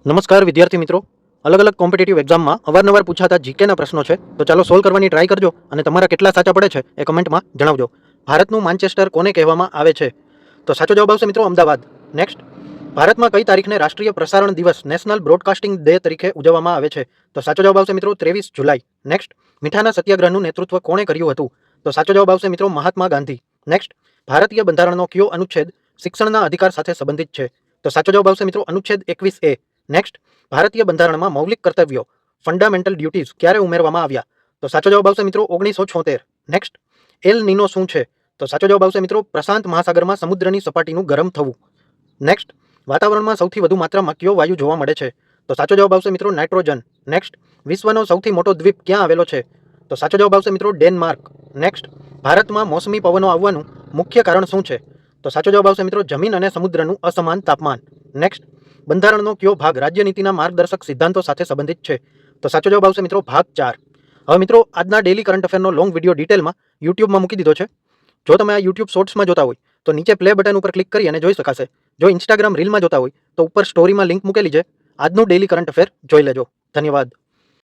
નમસ્કાર વિદ્યાર્થી મિત્રો, અલગ અલગ કોમ્પિટિટિવ એક્ઝામમાં અવારનવાર પૂછાતા જીકેના પ્રશ્નો છે, તો ચાલો સોલ્વ કરવાની ટ્રાય કરજો અને તમારા કેટલા સાચા પડે છે એ કમેન્ટમાં જણાવજો. ભારતનું માન્ચેસ્ટર કોને કહેવામાં આવે છે? તો સાચો જવાબ આવશે મિત્રો અમદાવાદ. નેક્સ્ટ, ભારતમાં કઈ તારીખને રાષ્ટ્રીય પ્રસારણ દિવસ નેશનલ બ્રોડકાસ્ટિંગ ડે તરીકે ઉજવવામાં આવે છે? તો સાચો જવાબ આવશે મિત્રો 23 જુલાઈ. નેક્સ્ટ, મીઠાના સત્યાગ્રહનું નેતૃત્વ કોણે કર્યું હતું? તો સાચો જવાબ આવશે મિત્રો મહાત્મા ગાંધી. નેક્સ્ટ, ભારતીય બંધારણનો કયો અનુચ્છેદ શિક્ષણના અધિકાર સાથે સંબંધિત છે? તો સાચો જવાબ આવશે મિત્રો અનુચ્છેદ 21A. નેક્સ્ટ, ભારતીય બંધારણમાં મૌલિક કર્તવ્યો ફંડામેન્ટલ ડ્યુટીઝ ક્યારે ઉમેરવામાં આવ્યા? તો સાચો જવાબ આવશે મિત્રો 1976. નેક્સ્ટ, એલ નીનો શું છે? તો સાચો જવાબ આવશે મિત્રો પ્રશાંત મહાસાગરમાં સમુદ્રની સપાટીનું ગરમ થવું. નેક્સ્ટ, વાતાવરણમાં સૌથી વધુ માત્રામાં કયો વાયુ જોવા મળે છે? તો સાચો જવાબ આવશે મિત્રો નાઇટ્રોજન. નેક્સ્ટ, વિશ્વનો સૌથી મોટો દ્વીપ ક્યાં આવેલો છે? તો સાચો જવાબ આવશે મિત્રો ડેનમાર્ક. નેક્સ્ટ, ભારતમાં મોસમી પવનો આવવાનું મુખ્ય કારણ શું છે? તો સાચો જવાબ આવશે મિત્રો જમીન અને સમુદ્રનું અસમાન તાપમાન. નેક્સ્ટ, બંધારણનો કયો ભાગ રાજ્યનીતિના માર્ગદર્શક સિદ્ધાંતો સાથે સંબંધિત છે? તો સાચો જવાબ આવશે મિત્રો ભાગ 4. હવે મિત્રો આજના ડેલી કરંટ અફેરનો લોંગ વિડીયો ડિટેલમાં યુટ્યુબમાં મૂકી દીધો છે. જો તમે આ યુટ્યુબ શોર્ટ્સમાં જોતા હોય તો નીચે પ્લે બટન ઉપર ક્લિક કરી અને જોઈ શકાશે. જો ઇન્સ્ટાગ્રામ રીલમાં જોતા હોય તો ઉપર સ્ટોરીમાં લિંક મૂકેલી છે. આજનું ડેલી કરંટ અફેર જોઈ લેજો. ધન્યવાદ.